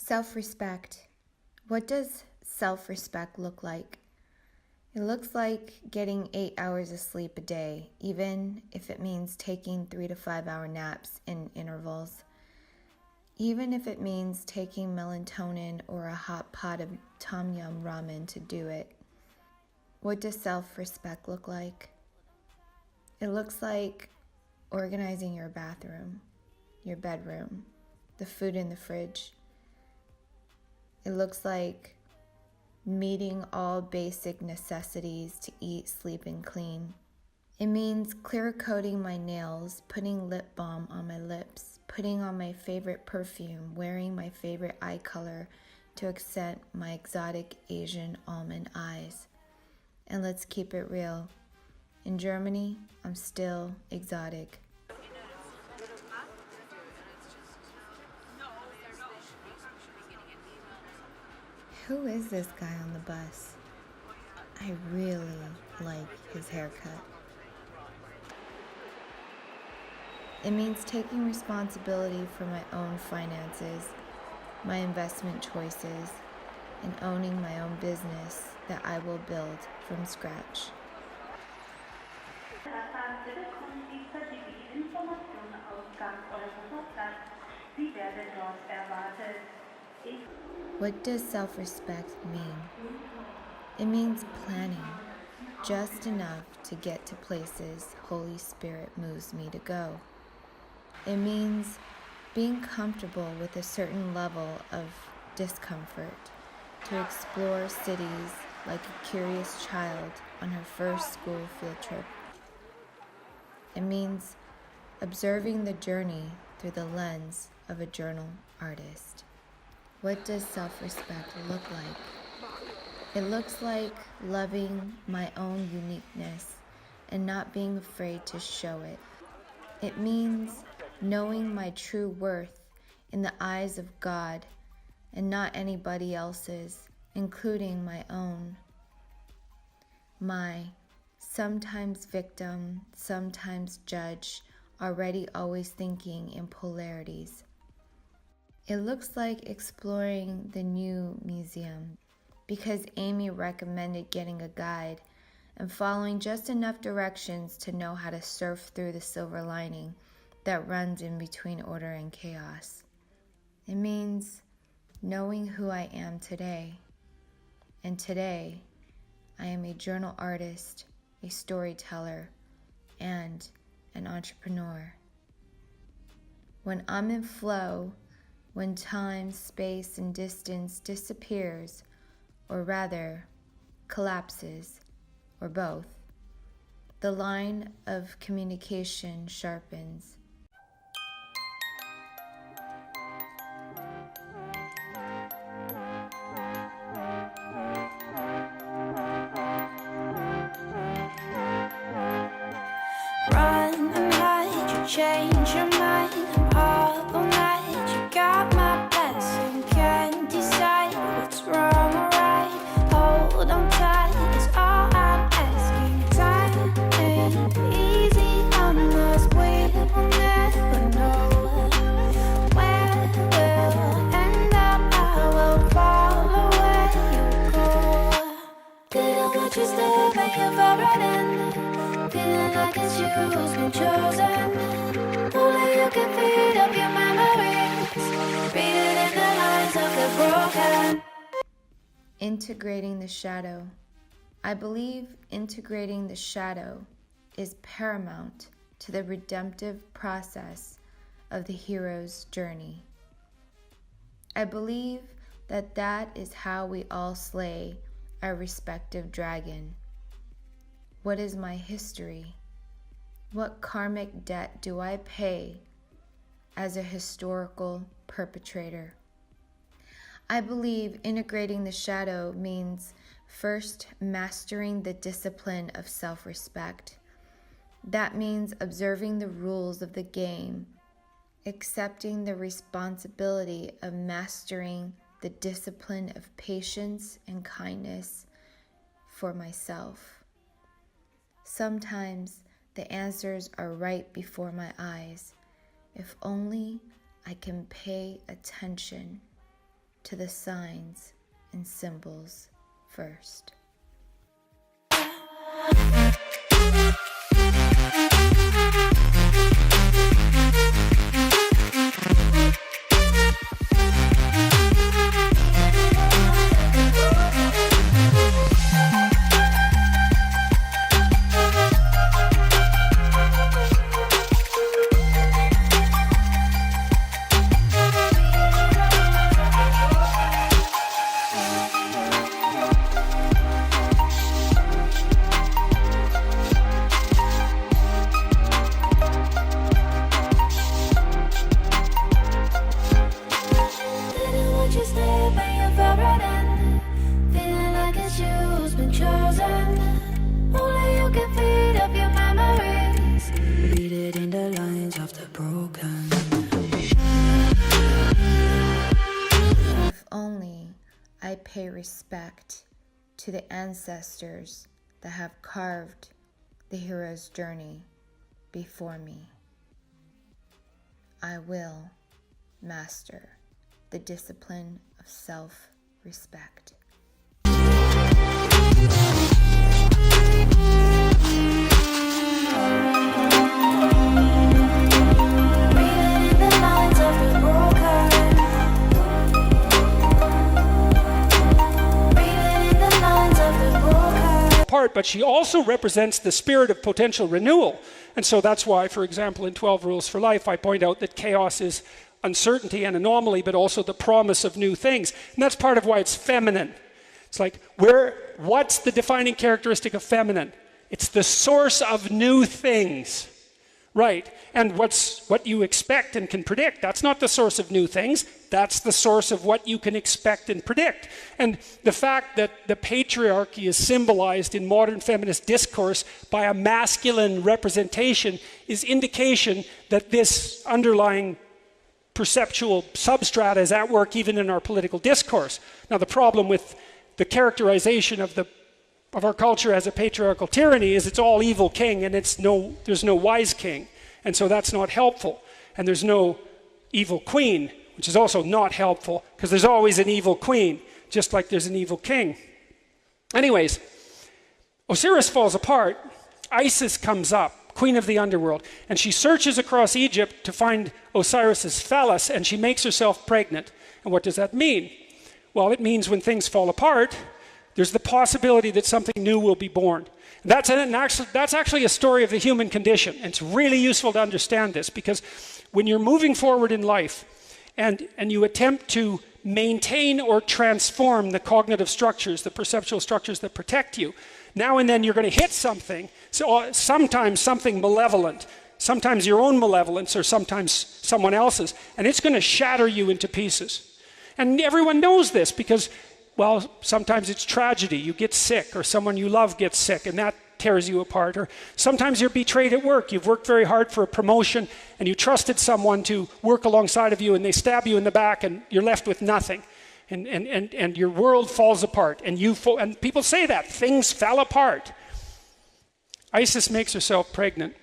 Self-respect. What does self-respect look like? It looks like getting 8 hours of sleep a day, even if it means taking 3 to 5 hour naps in intervals. Even if it means taking melatonin or a hot pot of tom yum ramen to do it. What does self-respect look like? It looks like organizing your bathroom, your bedroom, the food in the fridge. It looks like meeting all basic necessities to eat, sleep, and clean. It means clear coating my nails, putting lip balm on my lips, putting on my favorite perfume, wearing my favorite eye color to accent my exotic Asian almond eyes. And let's keep it real. In Germany, I'm still exotic. Who is this guy on the bus? I really like his haircut. It means taking responsibility for my own finances, my investment choices, and owning my own business that I will build from scratch. What does self-respect mean? It means planning, just enough to get to places Holy Spirit moves me to go. It means being comfortable with a certain level of discomfort, to explore cities like a curious child on her first school field trip. It means observing the journey through the lens of a journal artist. What does self-respect look like? It looks like loving my own uniqueness and not being afraid to show it. It means knowing my true worth in the eyes of God and not anybody else's, including my own. My sometimes victim, sometimes judge, already always thinking in polarities. It looks like exploring the new museum because Amy recommended getting a guide and following just enough directions to know how to surf through the silver lining that runs in between order and chaos. It means knowing who I am today. And today, I am a journal artist, a storyteller, and an entrepreneur. When I'm in flow, when time, space, and distance disappears, or rather, collapses, or both, the line of communication sharpens. Run and hide, you change your mind. I'm up all night, you got my blessing. Can't decide what's wrong or right. Hold on tight, is all I'm asking. Time ain't easy on us, we will never know where we'll end up. I will follow where you go. Didn't want you stay, but you fell right in. Feeling like it's you who's been chosen. Only you can feed up your memories. Read it in the lines of the broken. Integrating the shadow. I believe integrating the shadow is paramount to the redemptive process of the hero's journey. I believe that that is how we all slay our respective dragon. What is my history? What karmic debt do I pay as a historical perpetrator? I believe integrating the shadow means first mastering the discipline of self-respect. That means observing the rules of the game, accepting the responsibility of mastering the discipline of patience and kindness for myself. Sometimes the answers are right before my eyes, if only I can pay attention to the signs and symbols first. I pay respect to the ancestors that have carved the hero's journey before me. I will master the discipline of self-respect. Part, but she also represents the spirit of potential renewal. And so that's why, for example, in 12 Rules for Life, I point out that chaos is uncertainty and anomaly, but also the promise of new things. And that's part of why it's feminine. It's like, what's the defining characteristic of feminine? It's the source of new things. Right, and what you expect and can predict, that's not the source of new things, that's the source of what you can expect and predict. And the fact that the patriarchy is symbolized in modern feminist discourse by a masculine representation is indication that this underlying perceptual substrata is at work even in our political discourse. Now the problem with the characterization of our culture as a patriarchal tyranny is it's all evil king and there's no wise king. And so that's not helpful. And there's no evil queen, which is also not helpful because there's always an evil queen, just like there's an evil king. Anyways, Osiris falls apart. Isis comes up, queen of the underworld, and she searches across Egypt to find Osiris's phallus, and she makes herself pregnant. And what does that mean? Well, it means when things fall apart, there's the possibility that something new will be born. That's actually a story of the human condition. And it's really useful to understand this because when you're moving forward in life and you attempt to maintain or transform the cognitive structures, the perceptual structures that protect you, now and then you're going to hit something. So sometimes something malevolent, sometimes your own malevolence or sometimes someone else's, and it's going to shatter you into pieces. And everyone knows this because, well, sometimes it's tragedy. You get sick or someone you love gets sick and that tears you apart. Or sometimes you're betrayed at work. You've worked very hard for a promotion and you trusted someone to work alongside of you and they stab you in the back and you're left with nothing. And your world falls apart. And people say that. Things fell apart. Isis makes herself pregnant.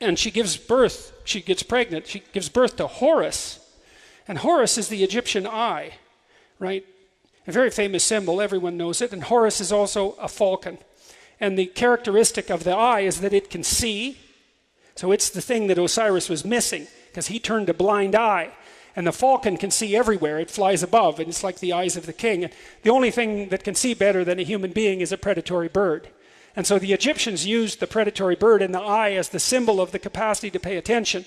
And she gives birth. She gets pregnant. She gives birth to Horus. And Horus is the Egyptian eye, right? A very famous symbol, everyone knows it, and Horus is also a falcon. And the characteristic of the eye is that it can see, so it's the thing that Osiris was missing, because he turned a blind eye. And the falcon can see everywhere, it flies above, and it's like the eyes of the king. The only thing that can see better than a human being is a predatory bird. And so the Egyptians used the predatory bird and the eye as the symbol of the capacity to pay attention.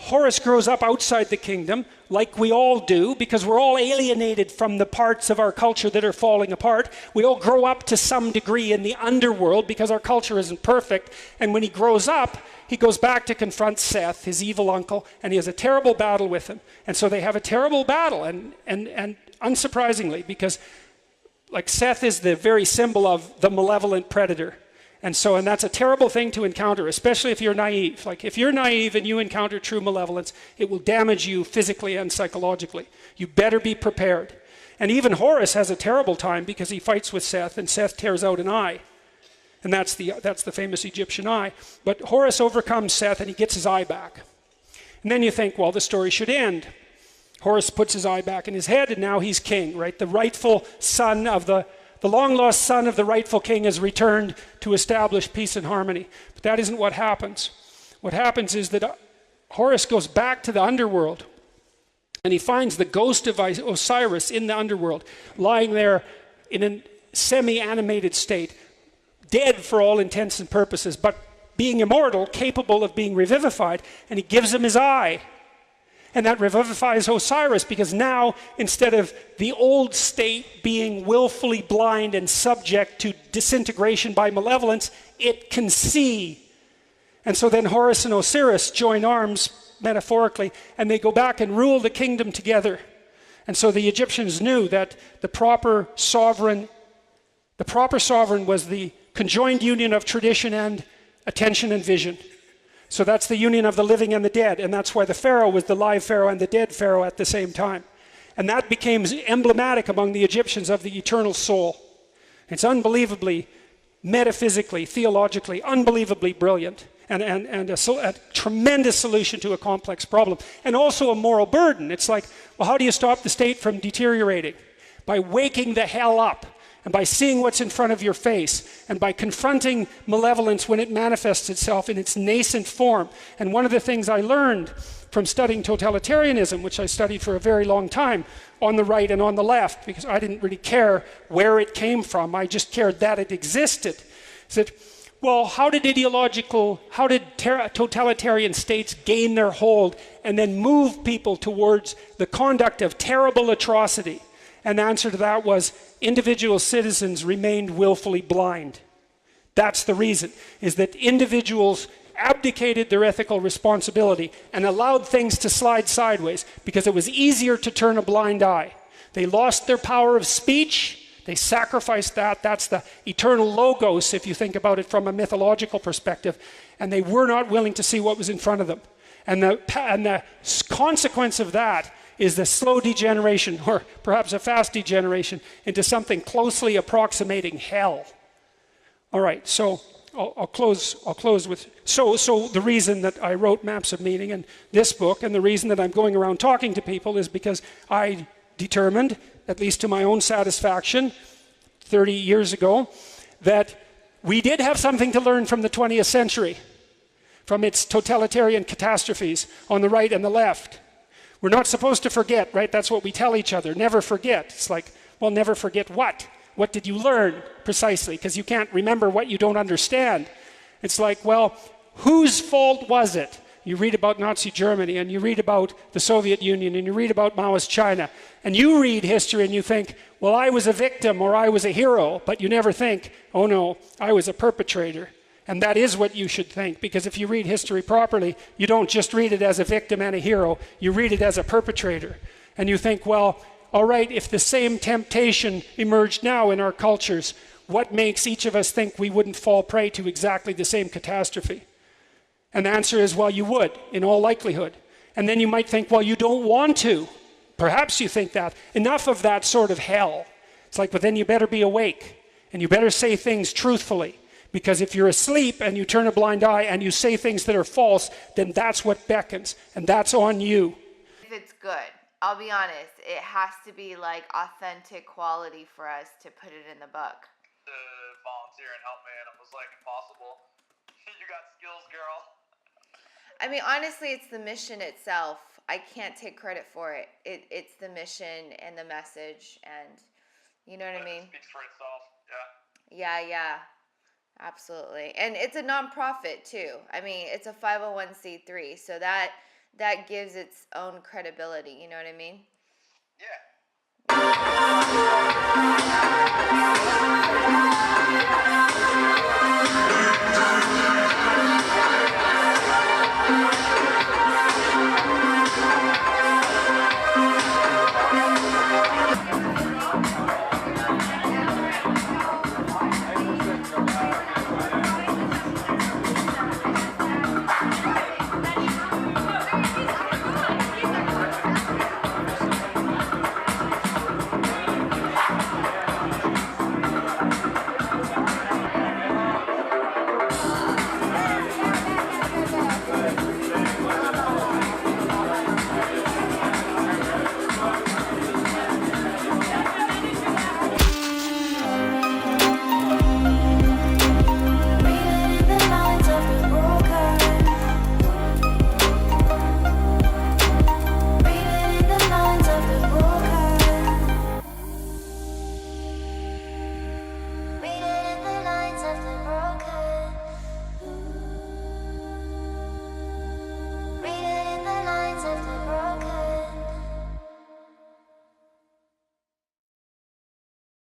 Horus grows up outside the kingdom, like we all do, because we're all alienated from the parts of our culture that are falling apart. We all grow up to some degree in the underworld because our culture isn't perfect. And when he grows up, he goes back to confront Seth, his evil uncle, and he has a terrible battle with him. And so they have a terrible battle, and unsurprisingly, because like Seth is the very symbol of the malevolent predator. And that's a terrible thing to encounter, especially if you're naive. Like if you're naive and you encounter true malevolence, it will damage you physically and psychologically. You better be prepared. And even Horus has a terrible time because he fights with Seth and Seth tears out an eye. And that's the famous Egyptian eye. But Horus overcomes Seth and he gets his eye back. And then you think, well, the story should end. Horus puts his eye back in his head, and now he's king, right? The rightful son of the long-lost son of the rightful king has returned to establish peace and harmony. But that isn't what happens. What happens is that Horus goes back to the underworld, and he finds the ghost of Osiris in the underworld, lying there in a semi-animated state, dead for all intents and purposes, but being immortal, capable of being revivified, and he gives him his eye. And that revivifies Osiris, because now, instead of the old state being willfully blind and subject to disintegration by malevolence, it can see. And so then Horus and Osiris join arms, metaphorically, and they go back and rule the kingdom together. And so the Egyptians knew that the proper sovereign was the conjoined union of tradition and attention and vision. So that's the union of the living and the dead, and that's why the pharaoh was the live pharaoh and the dead pharaoh at the same time. And that became emblematic among the Egyptians of the eternal soul. It's unbelievably, metaphysically, theologically, unbelievably brilliant, and a tremendous solution to a complex problem, and also a moral burden. It's like, well, how do you stop the state from deteriorating? By waking the hell up, and by seeing what's in front of your face, and by confronting malevolence when it manifests itself in its nascent form. And one of the things I learned from studying totalitarianism, which I studied for a very long time, on the right and on the left, because I didn't really care where it came from, I just cared that it existed, is that, well, how did totalitarian states gain their hold and then move people towards the conduct of terrible atrocity? And the answer to that was individual citizens remained willfully blind. That's the reason, is that individuals abdicated their ethical responsibility and allowed things to slide sideways because it was easier to turn a blind eye. They lost their power of speech. They sacrificed that. That's the eternal logos, if you think about it from a mythological perspective. And they were not willing to see what was in front of them. And the consequence of that is the slow degeneration, or perhaps a fast degeneration, into something closely approximating hell. All right, so I'll close with, so the reason that I wrote Maps of Meaning and this book, and the reason that I'm going around talking to people, is because I determined, at least to my own satisfaction, 30 years ago, that we did have something to learn from the 20th century, from its totalitarian catastrophes on the right and the left. We're not supposed to forget, right? That's what we tell each other, never forget. It's like, well, never forget what? What did you learn precisely? Because you can't remember what you don't understand. It's like, well, whose fault was it? You read about Nazi Germany, and you read about the Soviet Union, and you read about Maoist China, and you read history and you think, well, I was a victim or I was a hero, but you never think, oh no, I was a perpetrator. And that is what you should think, because if you read history properly, you don't just read it as a victim and a hero, you read it as a perpetrator. And you think, well, all right, if the same temptation emerged now in our cultures, what makes each of us think we wouldn't fall prey to exactly the same catastrophe? And the answer is, well, you would, in all likelihood. And then you might think, well, you don't want to. Perhaps you think that. Enough of that sort of hell. It's like, but then you better be awake, and you better say things truthfully. Because if you're asleep and you turn a blind eye and you say things that are false, then that's what beckons, and that's on you. If it's good, I'll be honest, it has to be like authentic quality for us to put it in the book. To volunteer and help me, and it was like impossible. You got skills, girl. I mean, honestly, it's the mission itself. I can't take credit for it. It's the mission and the message, and you know what I mean? It speaks for itself, yeah. Yeah. Absolutely. And it's a nonprofit too. I mean, it's a 501c3, so that gives its own credibility, you know what I mean? Yeah.